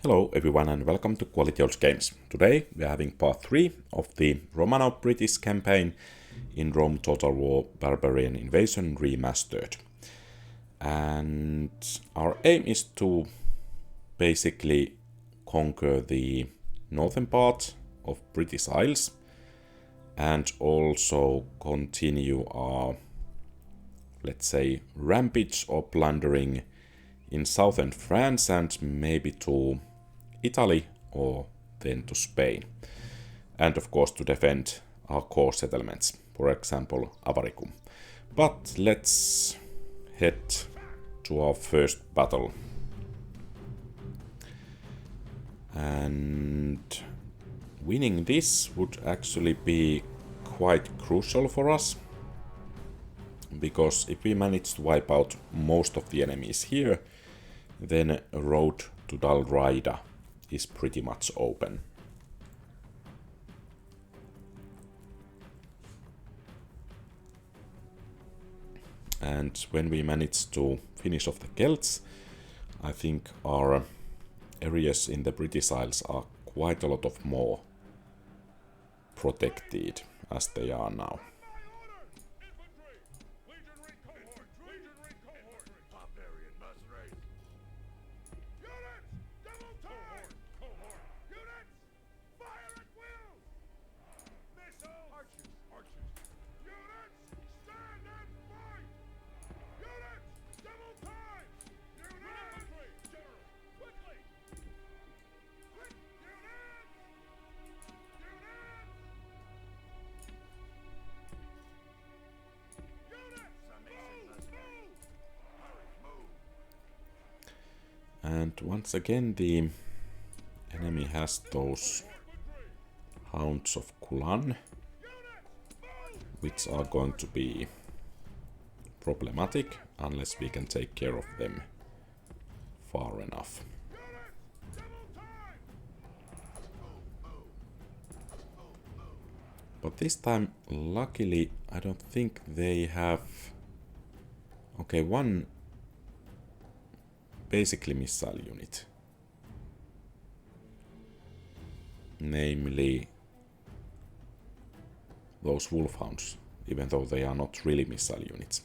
Hello everyone and welcome to Quality Odds Games. Today we are having part 3 of the Romano-British campaign in Rome Total War Barbarian Invasion Remastered. And our aim is to basically conquer the northern part of British Isles and also continue our, let's say, rampage or plundering in southern France and maybe to Italy or then to Spain. And of course to defend our core settlements, for example Avaricum. But let's head to our first battle. And winning this would actually be quite crucial for us, because if we manage to wipe out most of the enemies here, then a road to Dalraida is pretty much open. And when we manage to finish off the Celts, I think our areas in the British Isles are quite a lot of more protected as they are now. And once again the enemy has those Hounds of Kulan, which are going to be problematic unless we can take care of them far enough. But this time, luckily, I don't think they have... Okay, one basically missile unit. Namely those Wolfhounds, even though they are not really missile units.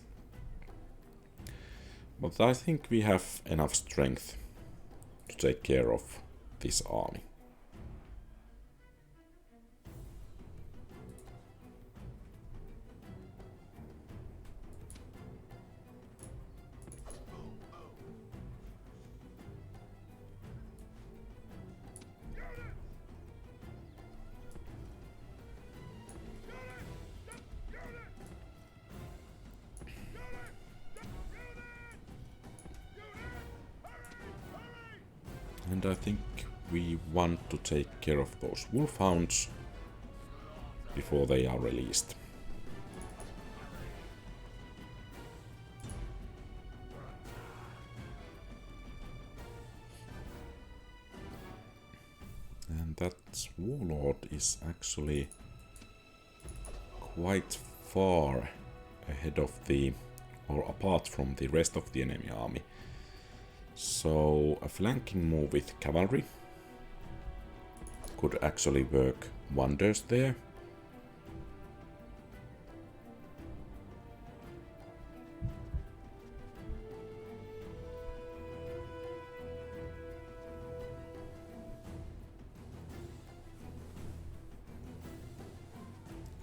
But I think we have enough strength to take care of this army. And I think we want to take care of those Wolfhounds before they are released. And that Warlord is actually quite far ahead of the, or apart from the rest of the enemy army. So a flanking move with cavalry could actually work wonders there.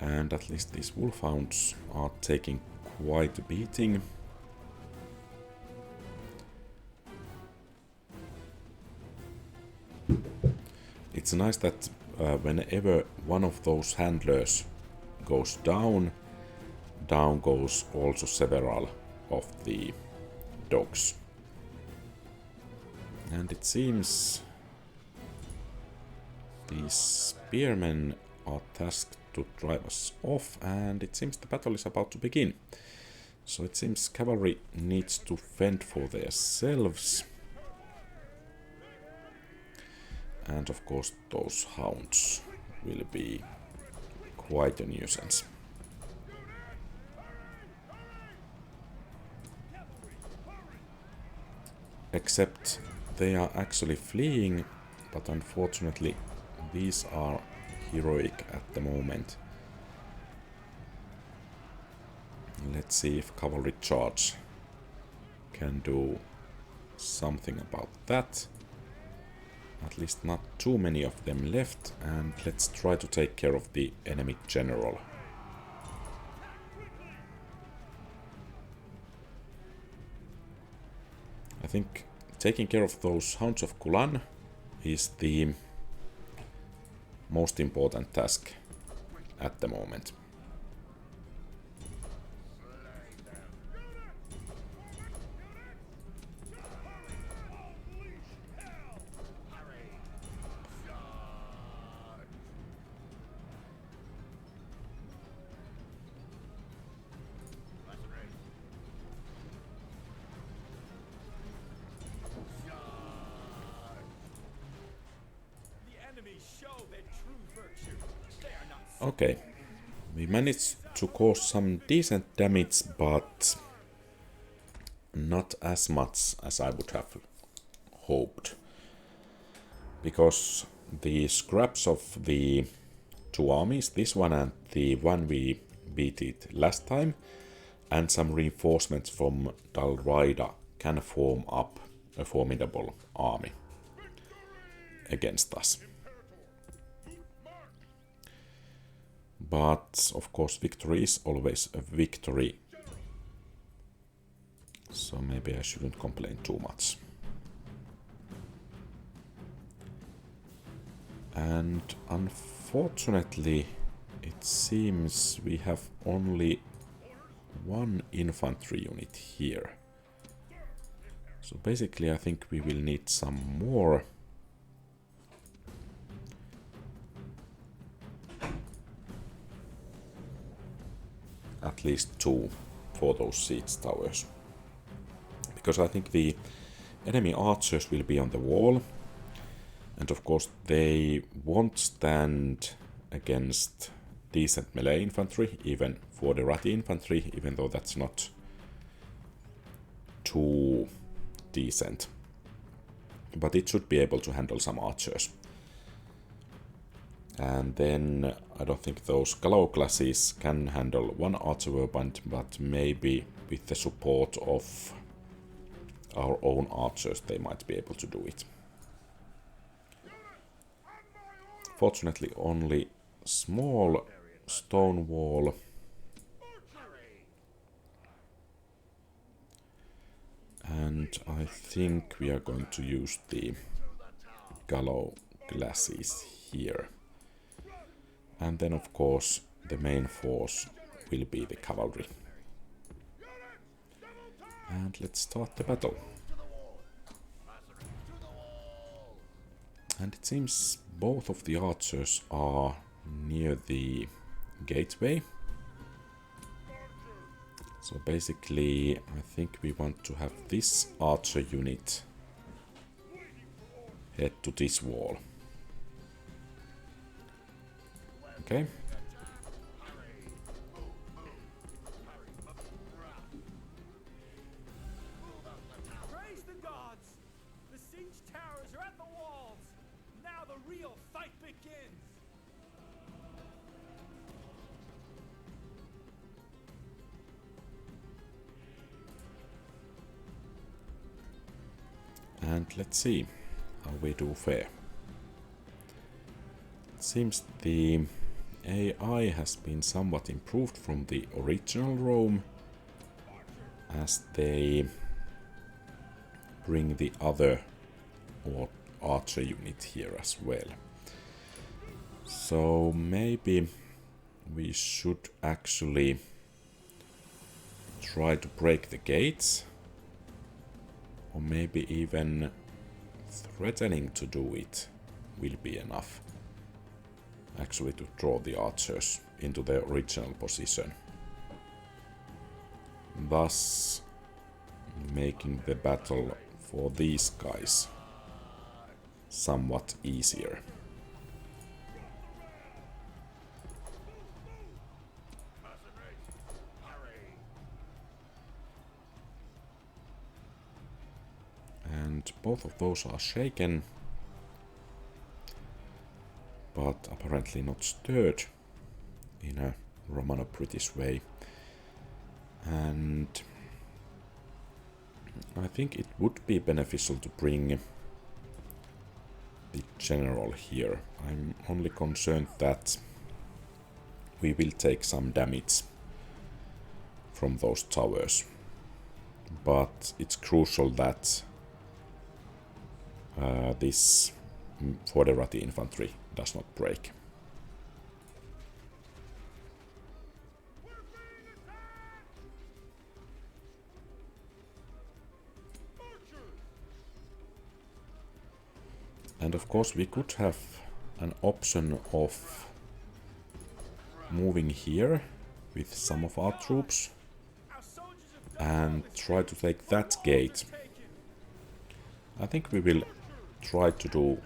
And at least these Wolfhounds are taking quite a beating. It's nice that whenever one of those handlers goes down, down goes also several of the dogs. And it seems these spearmen are tasked to drive us off, and it seems the battle is about to begin. So it seems cavalry needs to fend for themselves. And of course those hounds will be quite a nuisance. Except they are actually fleeing but unfortunately these are heroic at the moment. Let's see if cavalry charge can do something about that. At least not too many of them left, and let's try to take care of the enemy general. I think taking care of those Hounds of Kulan is the most important task at the moment. Okay, we managed to cause some decent damage, but not as much as I would have hoped. Because the scraps of the two armies, this one and the one we beat it last time, and some reinforcements from Dalraida can form up a formidable army against us. But of course victory is always a victory, so maybe I shouldn't complain too much. And unfortunately it seems we have only one infantry unit here. So basically I think we will need some more. At least two for those siege towers. Because I think the enemy archers will be on the wall. And of course they won't stand against decent melee infantry, even for the Rati infantry, even though that's not too decent. But it should be able to handle some archers. And then I don't think those Gallo classes can handle one archer warband, but maybe with the support of our own archers they might be able to do it. Fortunately only small stone wall. And I think we are going to use the Gallo classes here. And then of course the main force will be the cavalry. And let's start the battle. And it seems both of the archers are near the gateway. So basically I think we want to have this archer unit head to this wall. Okay. Praise the gods! The siege towers are at the walls! Now the real fight begins! And let's see how we do fare. It seems the AI has been somewhat improved from the original Rome, as they bring the other archer unit here as well. So maybe we should actually try to break the gates, or maybe even threatening to do it will be enough actually to draw the archers into their original position, thus making the battle for these guys somewhat easier. And both of those are shaken. but apparently not stirred in a Romano-British way. And I think it would be beneficial to bring the general here. I'm only concerned that we will take some damage from those towers. But it's crucial that this Foderati infantry does not break. And of course we could have an option of moving here with some of our troops and try to take that gate. I think we will try to do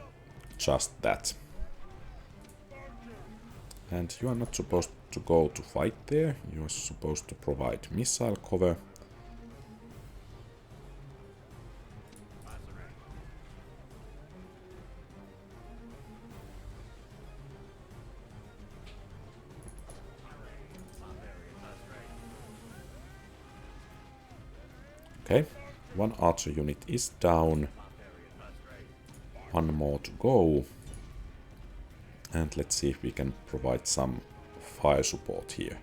just that. And you are not supposed to go to fight there, you are supposed to provide missile cover. Okay, one archer unit is down, one more to go, and let's see if we can provide some fire support here.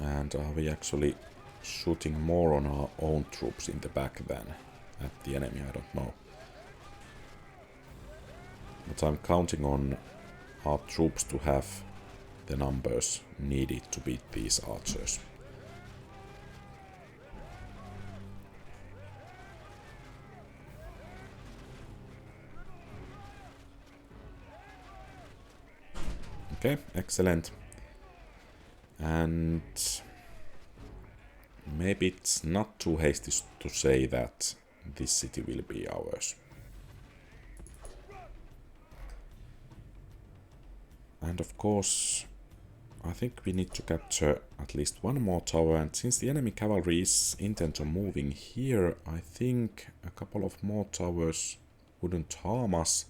And are we actually shooting more on our own troops in the back than at the enemy? I don't know. But I'm counting on our troops to have the numbers needed to beat these archers. Okay, excellent. And maybe it's not too hasty to say that this city will be ours. And of course, I think we need to capture at least one more tower, and since the enemy cavalry is intent on moving here, I think a couple of more towers wouldn't harm us,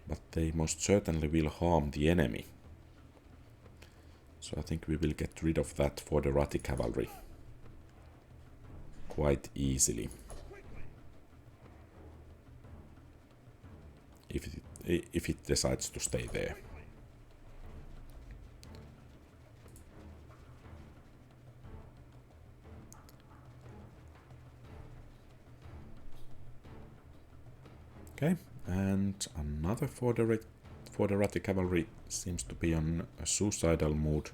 but they most certainly will harm the enemy. So I think we will get rid of that for the Foderati cavalry quite easily. If it decides to stay there. Okay, and another Foderati cavalry seems to be on a suicidal mood.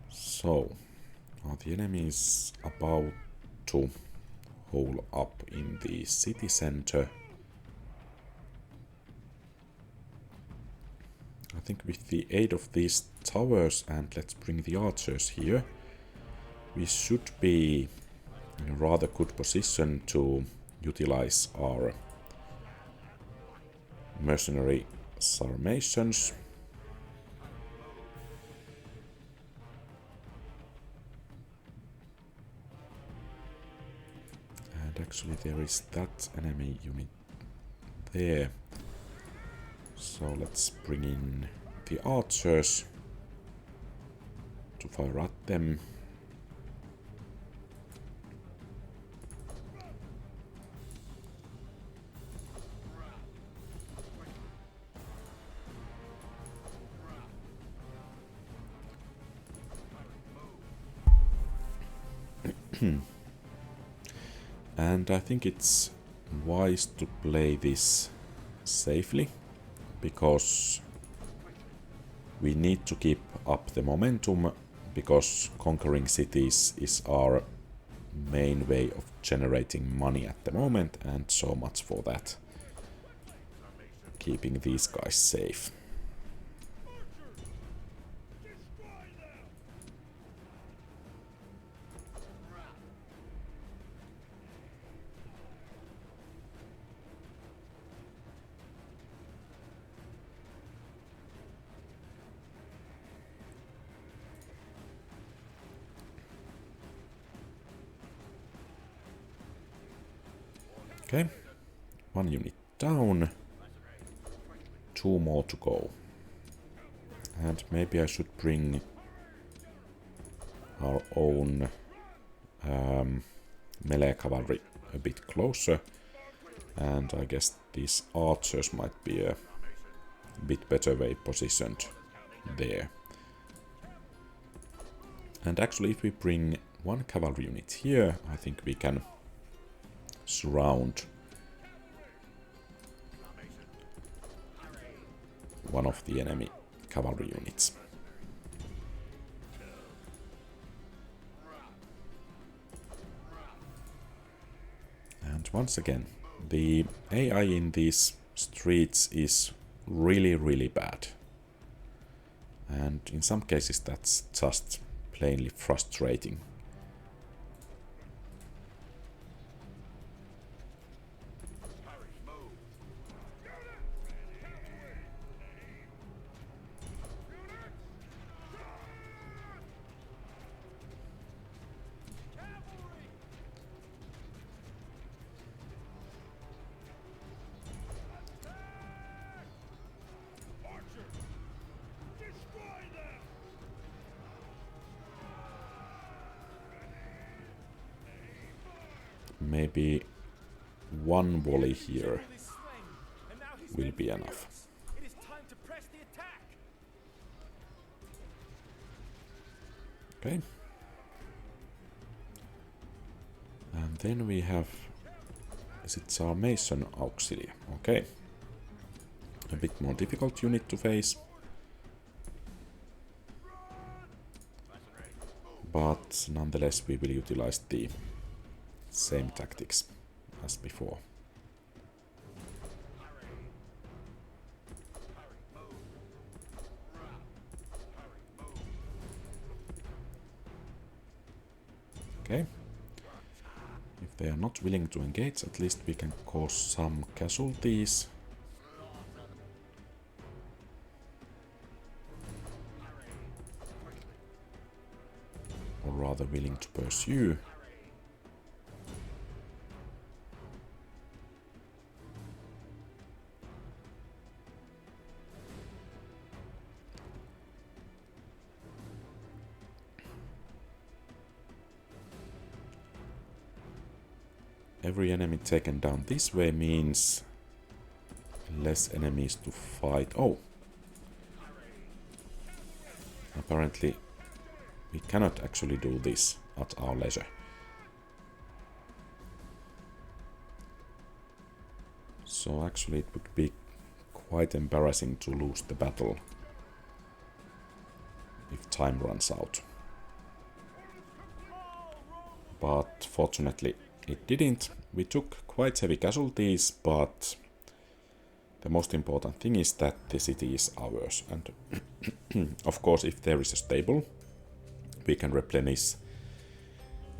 So, are the enemies about to hole up in the city center? I think with the aid of these towers, and let's bring the archers here, we should be in a rather good position to utilize our mercenary Sarmatians. And actually there is that enemy unit there. So let's bring in the archers to fire at them. And I think it's wise to play this safely, because we need to keep up the momentum because conquering cities is our main way of generating money at the moment, and so much for that. Keeping these guys safe. Okay, 1 unit down, 2 more to go. And maybe I should bring our own melee cavalry a bit closer. And I guess these archers might be a bit better way positioned there. And actually, if we bring 1 cavalry unit here, I think we can surround one of the enemy cavalry units. And once again, the AI in these streets is really bad. And in some cases that's just plainly frustrating. Maybe 1 volley here will be enough. It is time to press the attack. Okay. And then we have... is it Sarmation Auxilia? Okay. A bit more difficult unit to face. But nonetheless we will utilize the same tactics as before. Okay. If they are not willing to engage, at least we can cause some casualties. Or rather willing to pursue. Every enemy taken down this way means less enemies to fight. Oh! Apparently we cannot actually do this at our leisure. So actually it would be quite embarrassing to lose the battle if time runs out. But fortunately it didn't. We took quite heavy casualties, but the most important thing is that the city is ours. And of course, if there is a stable, we can replenish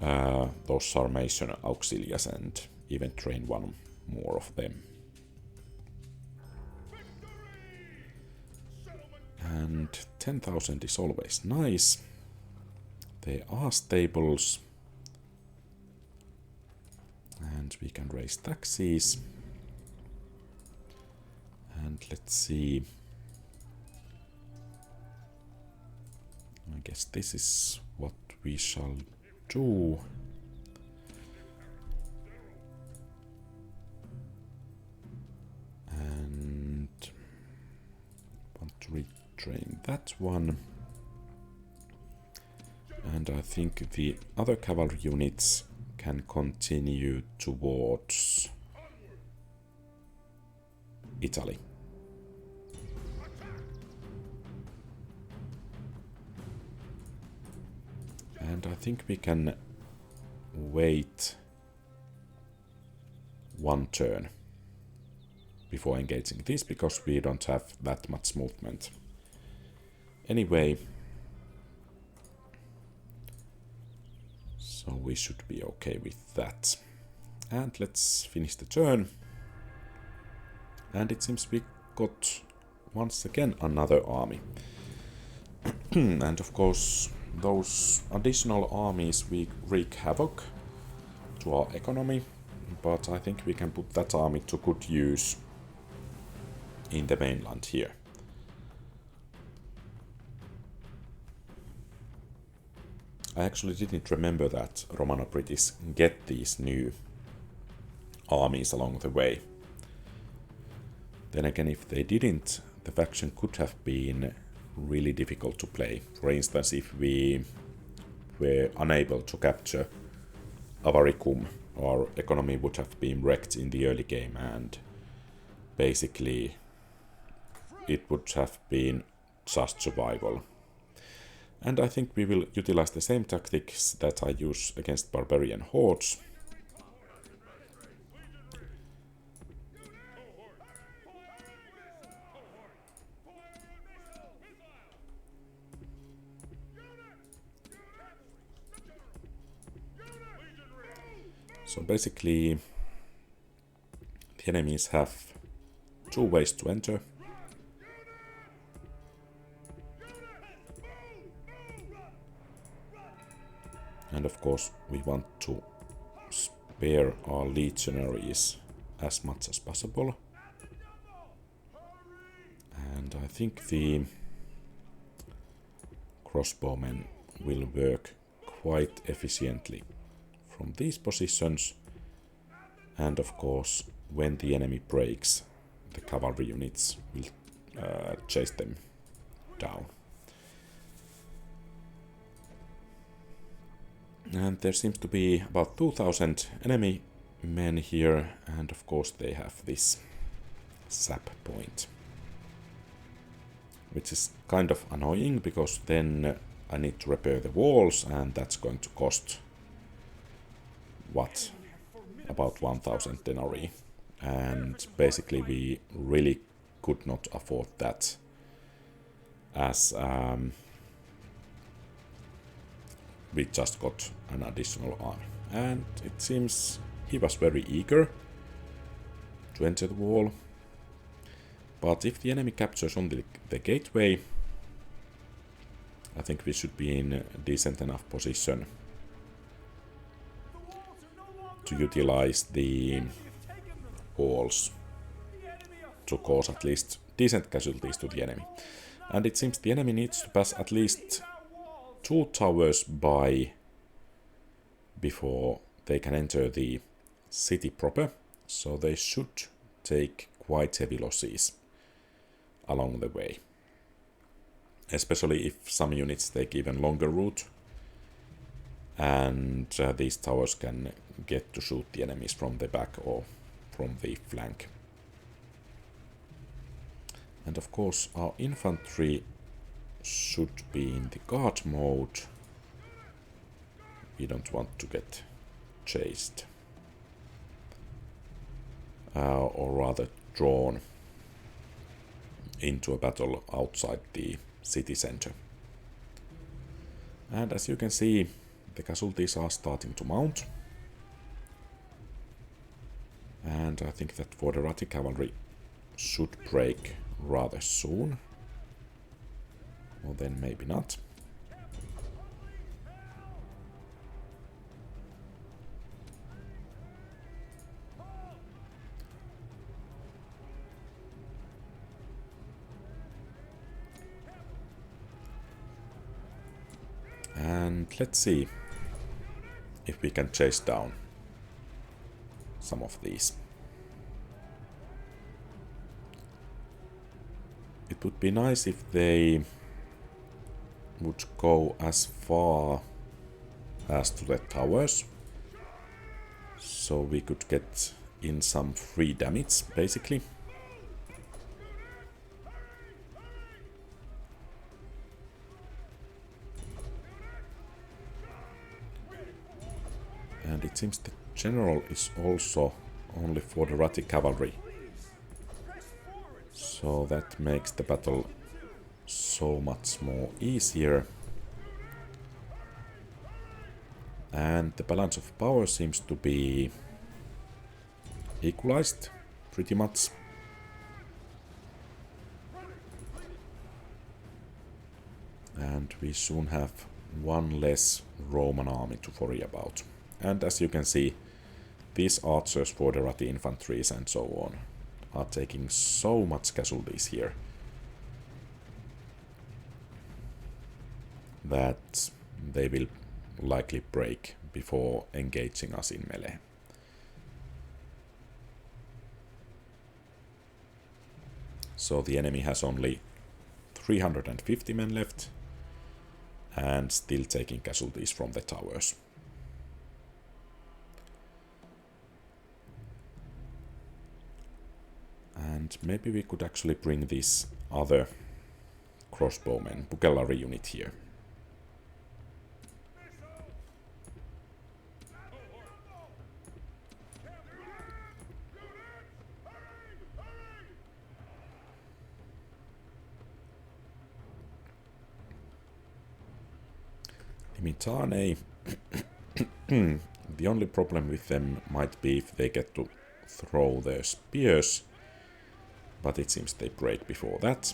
those Sarmation Auxilias and even train 1 more of them. And 10,000 is always nice. There are stables. And we can raise taxes. And let's see. I guess this is what we shall do. And want to retrain that one. And I think the other cavalry units can continue towards Italy. And I think we can wait one turn before engaging this, because we don't have that much movement. Anyway, so we should be okay with that. And let's finish the turn. And it seems we got once again another army. And of course, those additional armies will wreak havoc to our economy, but I think we can put that army to good use in the mainland here. I actually didn't remember that Romano-British get these new armies along the way. Then again, if they didn't, the faction could have been really difficult to play. For instance, if we were unable to capture Avaricum, our economy would have been wrecked in the early game, and basically it would have been just survival. And I think we will utilize the same tactics that I use against barbarian hordes. So basically, the enemies have two ways to enter. And of course, we want to spare our legionaries as much as possible. And I think the crossbowmen will work quite efficiently from these positions, and of course when the enemy breaks, the cavalry units will chase them down. And there seems to be about 2000 enemy men here, and of course they have this sap point, which is kind of annoying because then I need to repair the walls, and that's going to cost what, about 1000 denarii, and basically we really could not afford that, as we just got an additional army, and it seems he was very eager to enter the wall. But if the enemy captures only the gateway, I think we should be in a decent enough position to utilize the walls to cause at least decent casualties to the enemy. And it seems the enemy needs to pass at least 2 towers by before they can enter the city proper, so they should take quite heavy losses along the way, especially if some units take even longer route, and these towers can get to shoot the enemies from the back or from the flank. And of course our infantry should be in the guard mode. We don't want to get chased, or rather drawn into a battle outside the city center. And as you can see, the casualties are starting to mount. And I think that Foderati cavalry should break rather soon. Or then maybe not. And let's see if we can chase down some of these. It would be nice if they would go as far as to the towers, so we could get in some free damage, basically. And it seems the general is also only for the Rati cavalry. So that makes the battle so much more easier. And the balance of power seems to be equalized pretty much. And we soon have one less Roman army to worry about. And as you can see, these archers for the Rati infantries and so on are taking so much casualties here that they will likely break before engaging us in melee. So the enemy has only 350 men left and still taking casualties from the towers. And maybe we could actually bring this other crossbowmen, Bucellary unit here. Limitane. The only problem with them might be if they get to throw their spears, but it seems they break before that.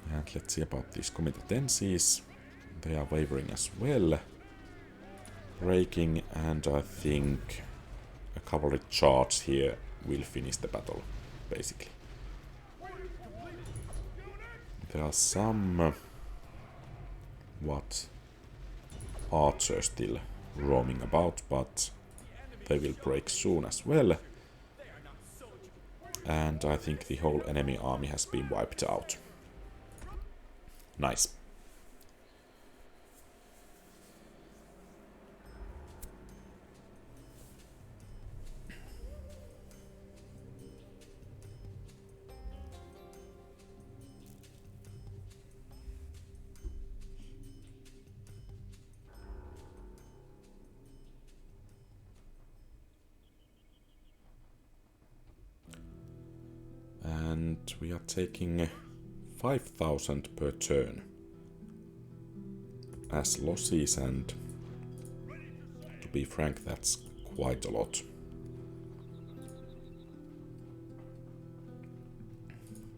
And let's see about these comitatenses. They are wavering as well. Breaking, and I think a cavalry charge here will finish the battle, basically. There are some archers still roaming about, but they will break soon as well. And I think the whole enemy army has been wiped out. Nice. And we are taking 5,000 per turn as losses, and to be frank, that's quite a lot.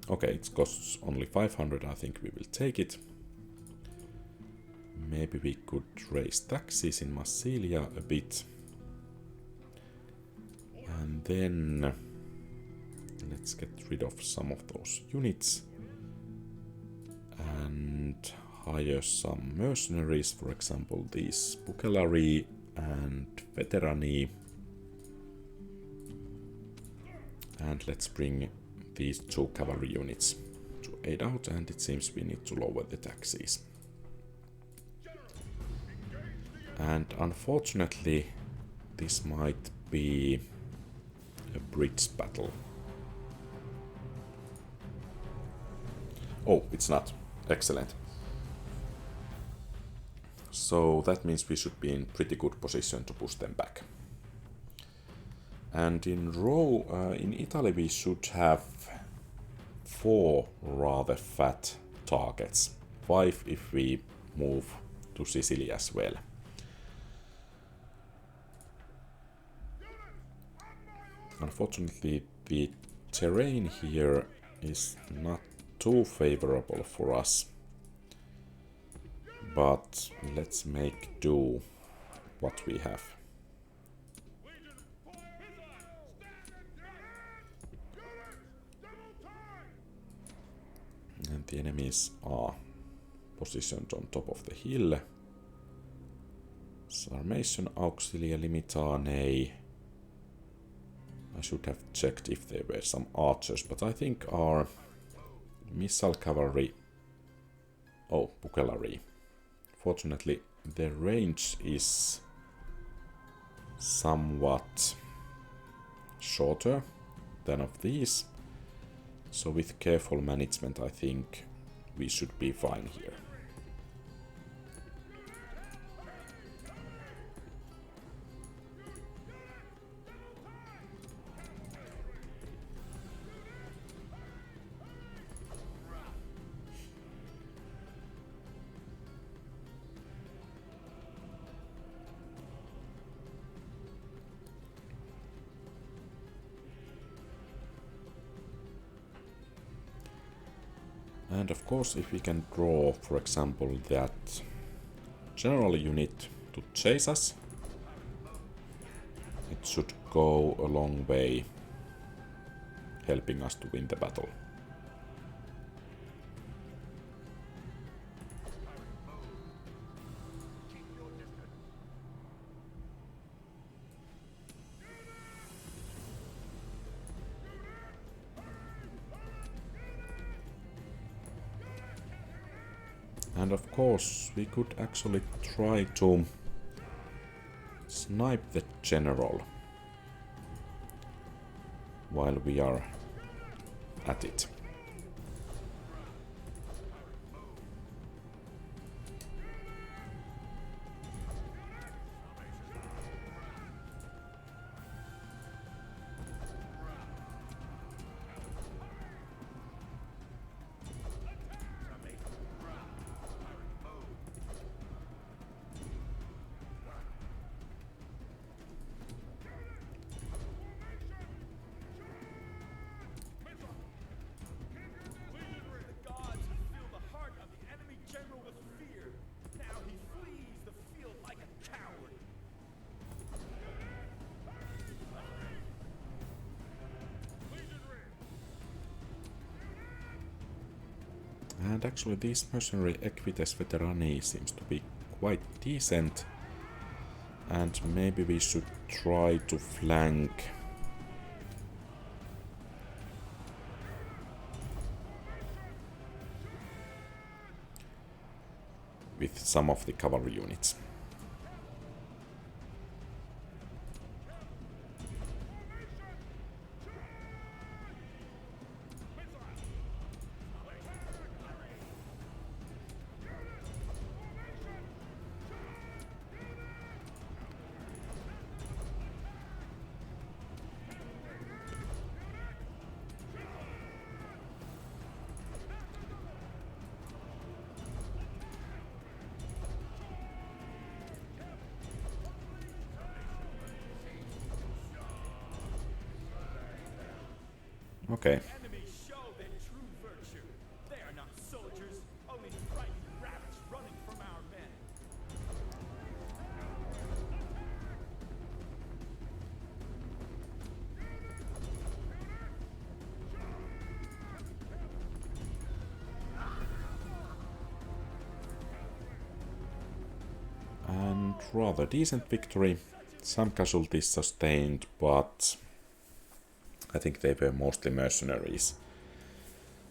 Okay, it costs only 500, I think we will take it. Maybe we could raise taxes in Massilia a bit. And then let's get rid of some of those units and hire some mercenaries, for example these Bucellary and Veterani. And let's bring these two cavalry units to aid out, and it seems we need to lower the taxes. And unfortunately this might be a bridge battle. Oh, it's not. Excellent. So that means we should be in pretty good position to push them back. And in Italy we should have 4 rather fat targets. 5 if we move to Sicily as well. Unfortunately, the terrain here is not too favorable for us, but let's make do what we have. And the enemies are positioned on top of the hill. Sarmation Auxilia Limitane. I should have checked if there were some archers, but I think our missile cavalry... Oh, Bucellary. Fortunately, their range is somewhat shorter than of these, so with careful management I think we should be fine here. And of course, if we can draw, for example, that general unit to chase us, it should go a long way helping us to win the battle. And of course, we could actually try to snipe the general while we are at it. And actually this mercenary Equites Veterani seems to be quite decent. And maybe we should try to flank with some of the cavalry units. Okay. Enemies show their true virtue. They are not soldiers, only frightened rabbits running from our men. And rather decent victory. Some casualties sustained, but I think they were mostly mercenaries.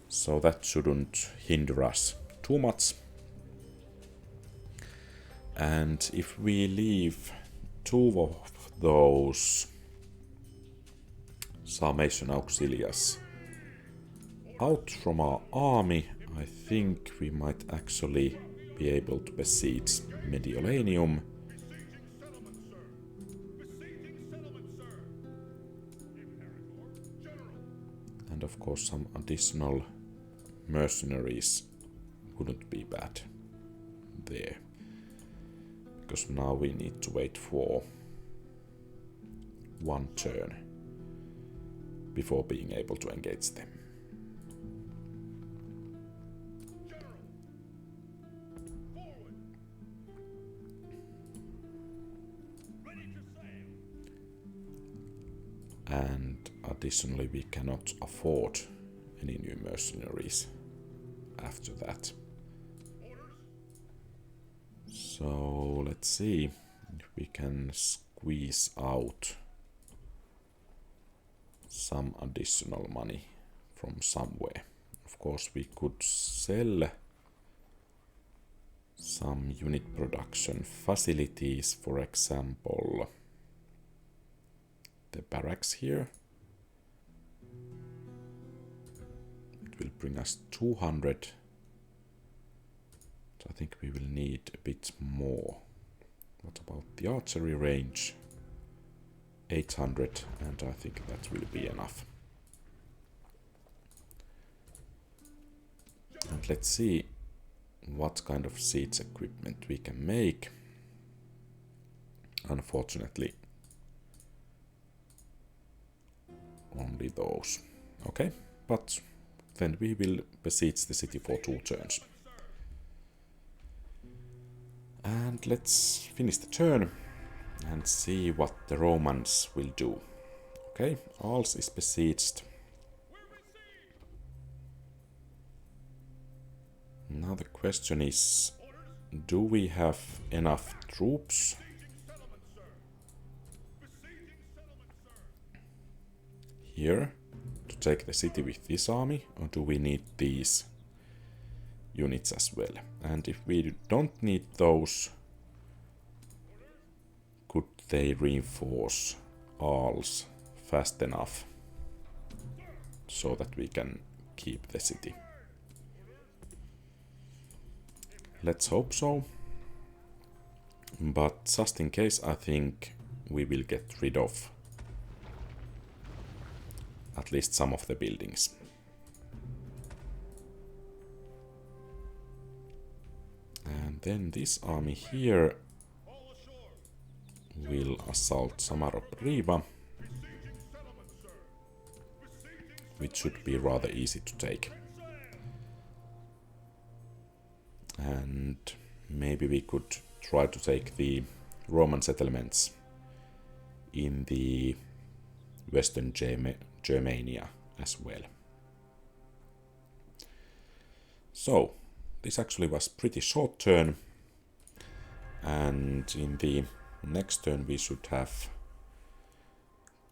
So that shouldn't hinder us too much. And if we leave two of those Sarmatian auxiliars out from our army, I think we might actually be able to besiege Mediolanium. And of course some additional mercenaries wouldn't be bad there. Because now we need to wait for one turn before being able to engage them. And additionally, we cannot afford any new mercenaries after that. So let's see if we can squeeze out some additional money from somewhere. Of course, we could sell some unit production facilities, for example, the barracks here. It will bring us 200. So I think we will need a bit more. What about the archery range? 800, and I think that will be enough. And let's see what kind of siege equipment we can make. Unfortunately, only those. Okay, but then we will besiege the city for 2 turns. And let's finish the turn and see what the Romans will do. Okay, Ars is besieged. Now the question is, do we have enough troops here to take the city with this army, or do we need these units as well? And if we don't need those, could they reinforce Arles fast enough so that we can keep the city? Let's hope so. But just in case, I think we will get rid of at least some of the buildings. And then this army here will assault Romano-British, which should be rather easy to take. And maybe we could try to take the Roman settlements in the Western Germania as well. So, this actually was pretty short turn, and in the next turn we should have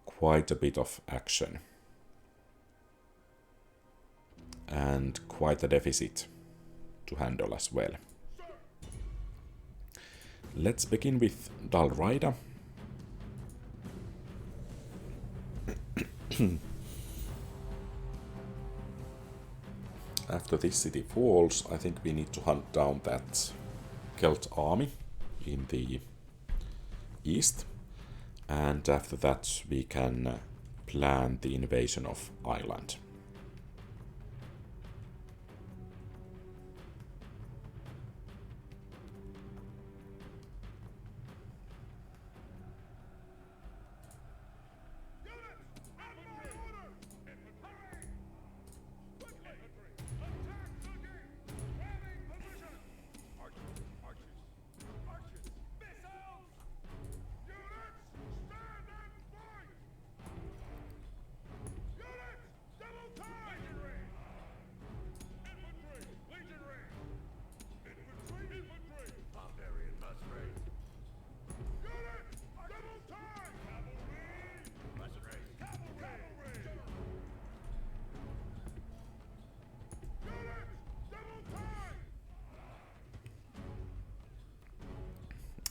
quite a bit of action and quite a deficit to handle as well. Let's begin with Dalraida. After this city falls, I think we need to hunt down that Celt army in the east, and after that we can plan the invasion of Ireland.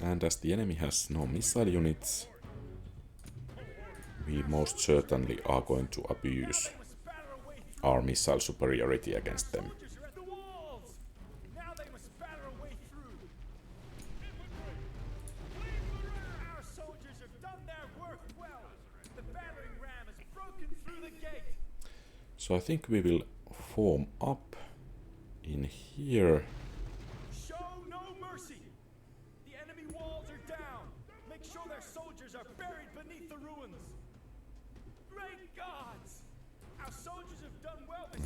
And as the enemy has no missile units, we most certainly are going to abuse our missile superiority against them. So I think we will form up in here.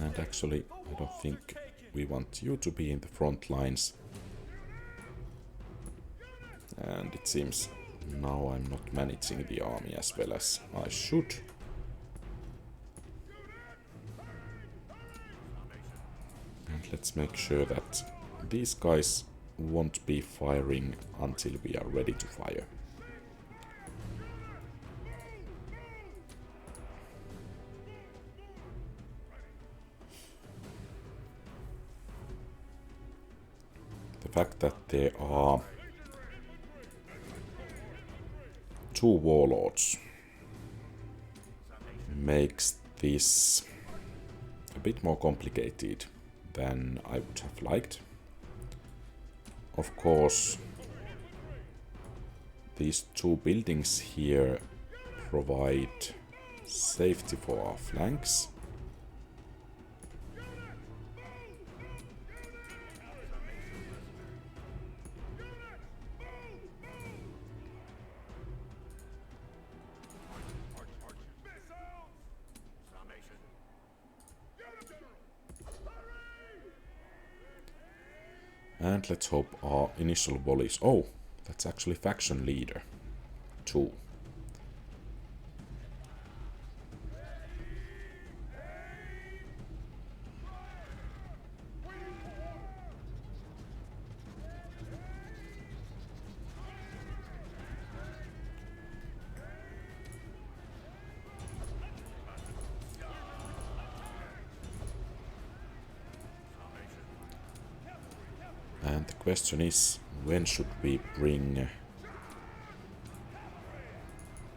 And actually, I don't think we want you to be in the front lines. And it seems now I'm not managing the army as well as I should. And let's make sure that these guys won't be firing until we are ready to fire. the fact that there are two warlords makes this a bit more complicated than I would have liked. Of course, these two buildings here provide safety for our flanks. And let's hope our initial volleys... Oh, that's actually faction leader. 2. And the question is, when should we bring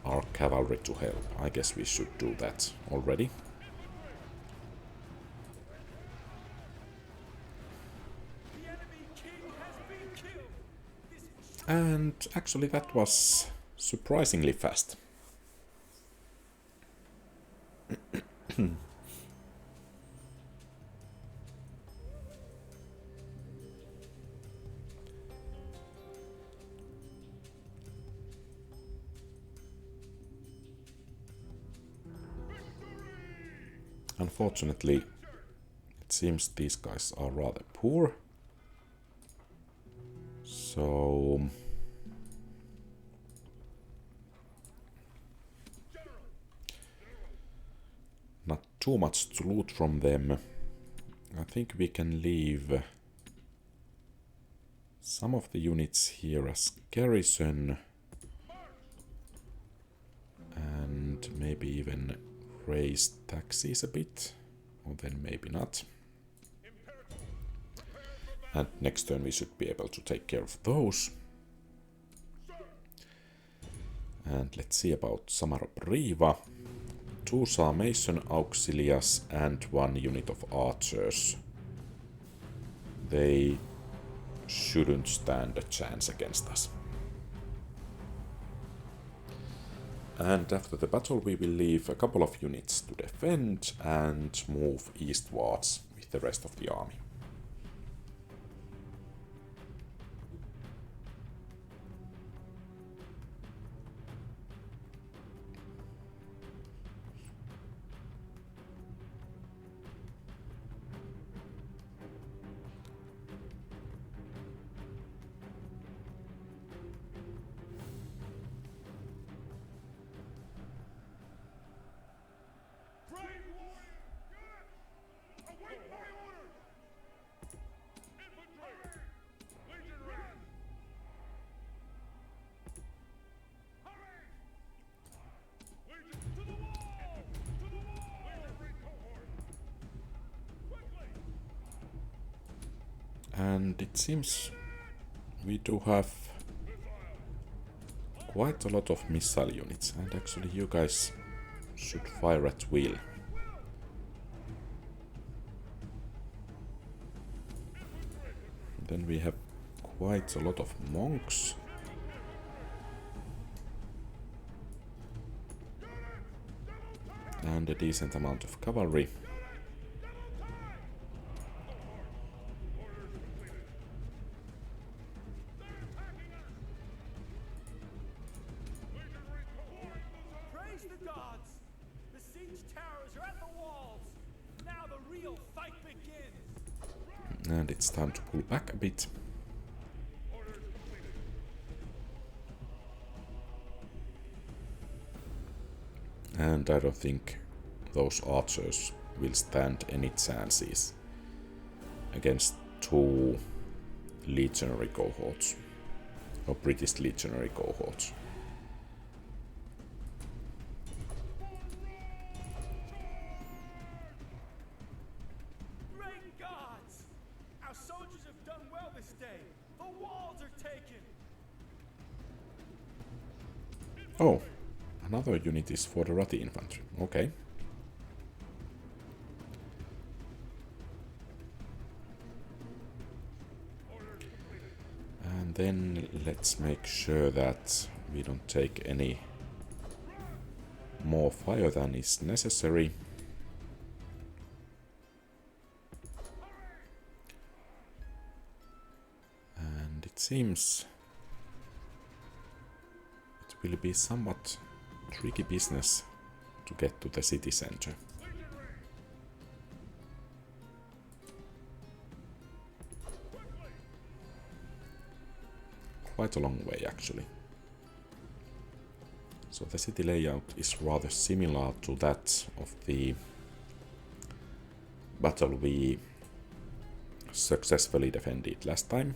our cavalry to help? I guess we should do that already. And actually that was surprisingly fast. Unfortunately, it seems these guys are rather poor. So... not too much to loot from them. I think we can leave some of the units here as garrison. And maybe even raise taxes a bit, or then maybe not. And next turn we should be able to take care of those. And let's see about Samara-Priva. 2 Sarmatian auxiliars and 1 unit of archers. They shouldn't stand a chance against us. And after the battle we will leave a couple of units to defend and move eastwards with the rest of the army. And it seems we do have quite a lot of missile units, and actually you guys should fire at will. Then we have quite a lot of monks. And a decent amount of cavalry. Praise the gods! The siege towers are at the walls! Now the real fight begins! And it's time to pull back a bit. And I don't think those archers will stand any chances against 2 legionary cohorts, or British legionary cohorts. Great gods! Our soldiers have done well this day. taken. Oh, another unit is for the Rati infantry. Okay. And then let's make sure that we don't take any more fire than is necessary. And it seems it will be somewhat tricky business to get to the city center. Quite a long way actually. So the city layout is rather similar to that of the battle we successfully defended last time.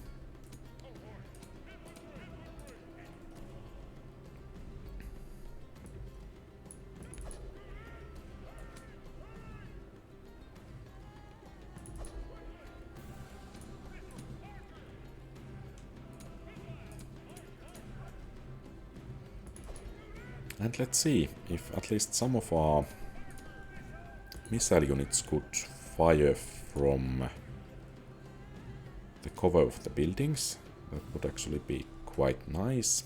And let's see if at least some of our missile units could fire from the cover of the buildings. That would actually be quite nice.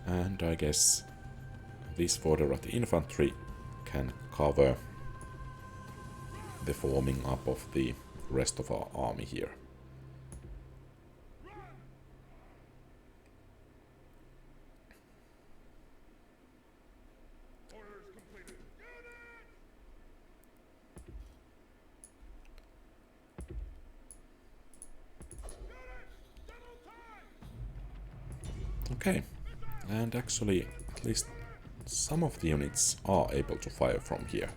And I guess this Foderat infantry can cover the forming up of the rest of our army here. Okay, and actually at least some of the units are able to fire from here.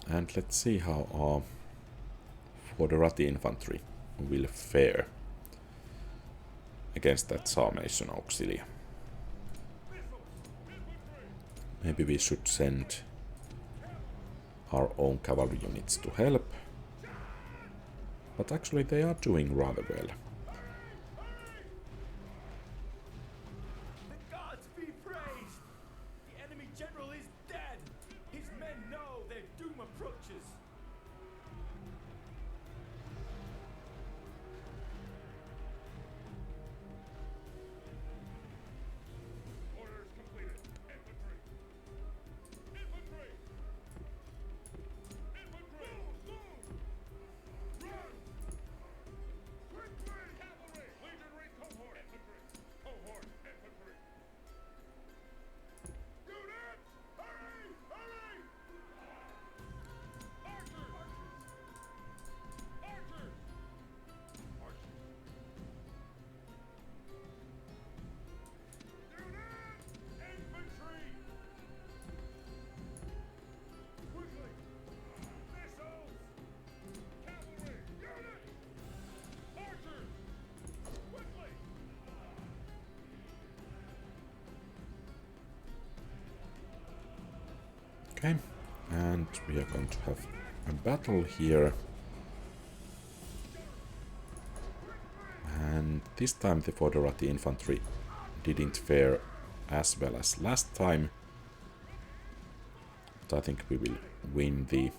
And let's see how our Foderati infantry will fare against that Sarmation auxilia. Maybe we should send our own cavalry units to help. But actually they are doing rather well. The gods be praised! The enemy general is dead! His men know their doom approaches! Orders completed. Infantry! Infantry! Infantry! Move! Run! Quickly! Cavalry! Legionary cohort! Infantry! Cohort! Infantry! Units! Hurry! Hurry! Archers! Archers! Archers! Units! Infantry! Quickly! Missiles! Cavalry! Units! Archers! Quickly! Okay, and we are going to have a battle here. And this time the Foderati infantry didn't fare as well as last time. but I think we will win the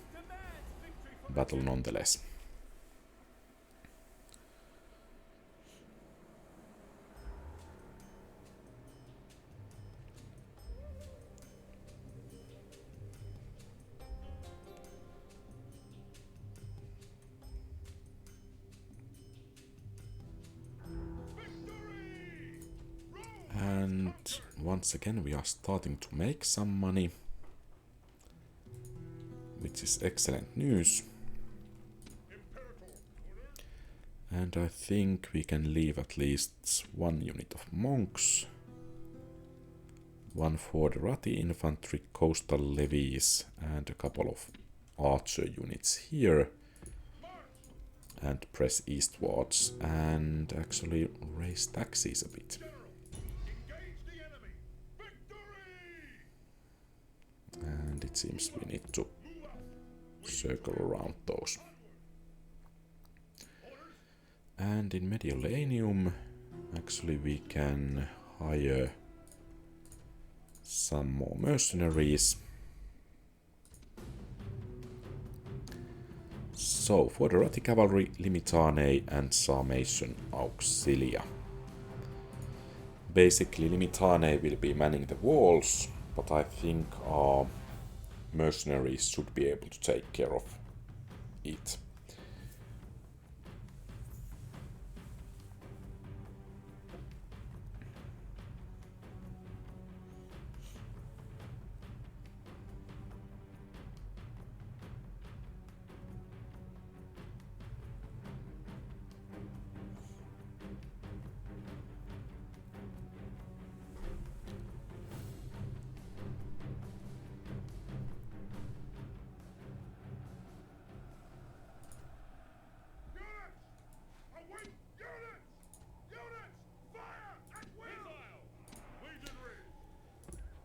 battle nonetheless. And once again we are starting to make some money, which is excellent news. And I think we can leave at least one unit of monks, one for the Rati infantry, coastal levies, and a couple of archer units here, and press eastwards and actually raise taxes a bit. And it seems we need to circle around those. And in Mediolanum, actually we can hire some more mercenaries. So, for the Rati cavalry, Limitane and Sarmatian Auxilia. Basically, Limitane will be manning the walls, but I think our mercenaries should be able to take care of it.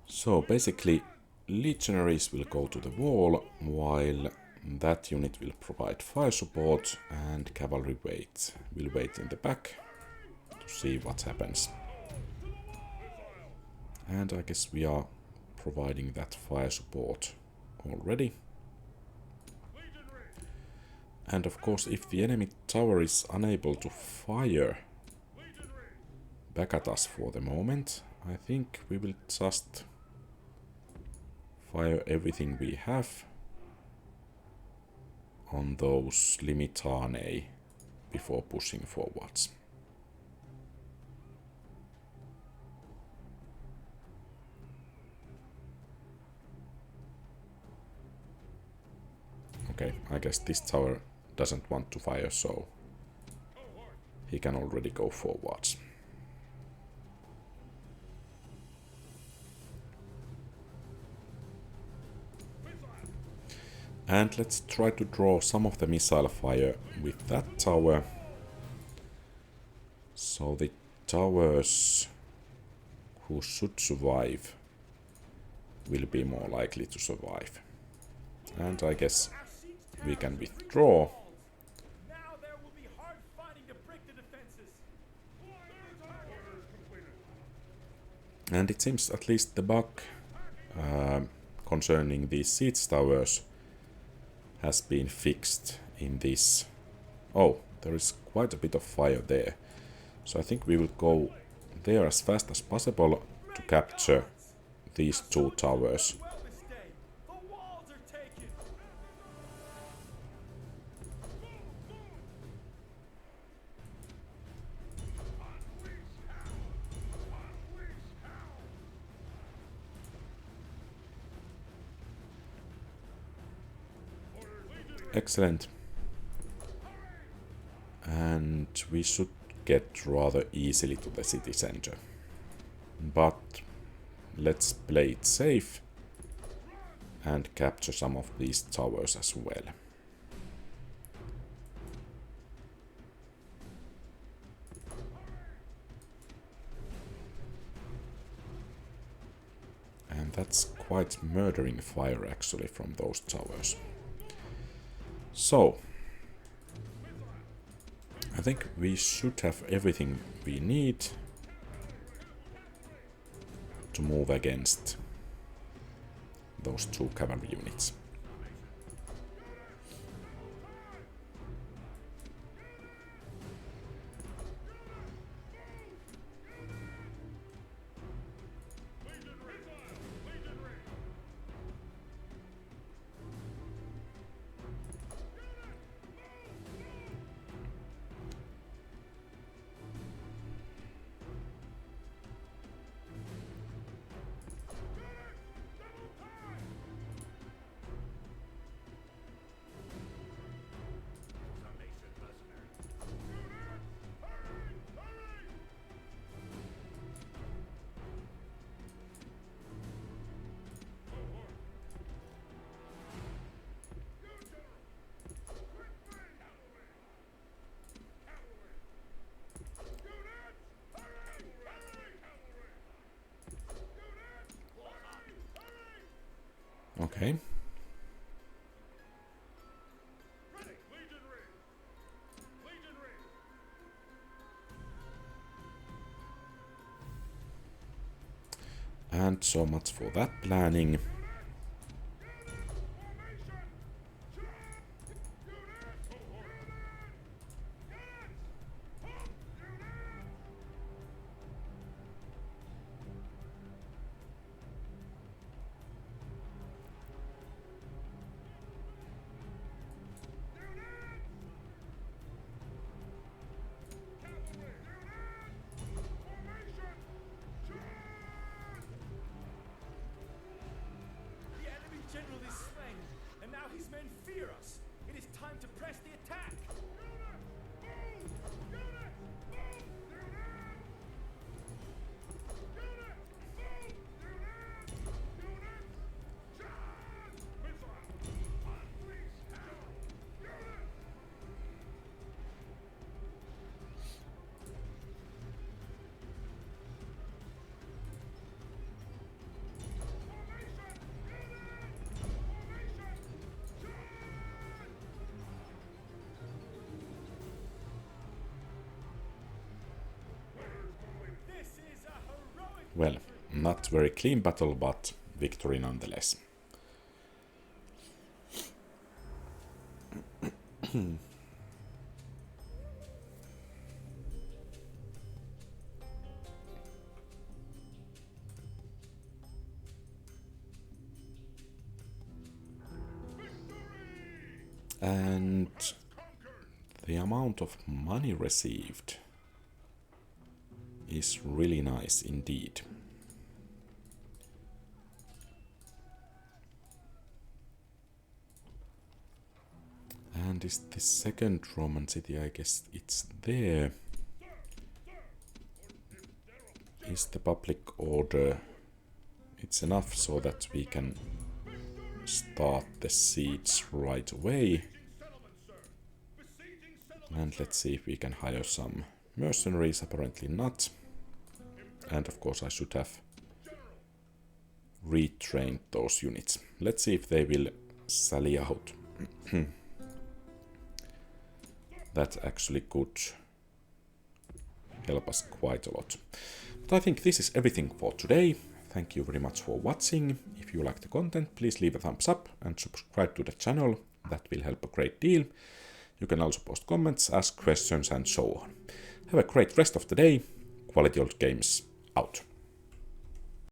So basically, legionaries will go to the wall, while that unit will provide fire support, and cavalry will wait in the back to see what happens. And I guess we are providing that fire support already. And of course, if the enemy tower is unable to fire back at us for the moment, I think we will just fire everything we have on those Limitane before pushing forwards. Okay, I guess this tower doesn't want to fire, so he can already go forwards. And let's try to draw some of the missile fire with that tower. So the towers who should survive will be more likely to survive. And I guess we can withdraw. Now there will be hard fighting to break the defenses. And it seems at least the bug concerning these siege towers has been fixed in this. Oh, there is quite a bit of fire there. So I think we will go there as fast as possible to capture these two towers. The walls are taken. Excellent. And we should get rather easily to the city center. But let's play it safe and capture some of these towers as well. And that's quite murdering fire actually from those towers. So, I think we should have everything we need to move against those 2 cavalry units. Okay. And so much for that planning. The enemy general is slain, and now his men fear us. It is time to press the attack. Well, not very clean battle, but victory nonetheless. And the amount of money received is really nice indeed. And is the second Roman city, I guess it's there. Is the public order, it's enough so that we can start the siege right away. And let's see if we can hire some mercenaries, apparently not. And of course I should have retrained those units. Let's see if they will sally out. That actually could help us quite a lot. But I think this is everything for today. Thank you very much for watching. If you like the content, please leave a thumbs up and subscribe to the channel. That will help a great deal. You can also post comments, ask questions and so on. Have a great rest of the day. Quality Old Games out.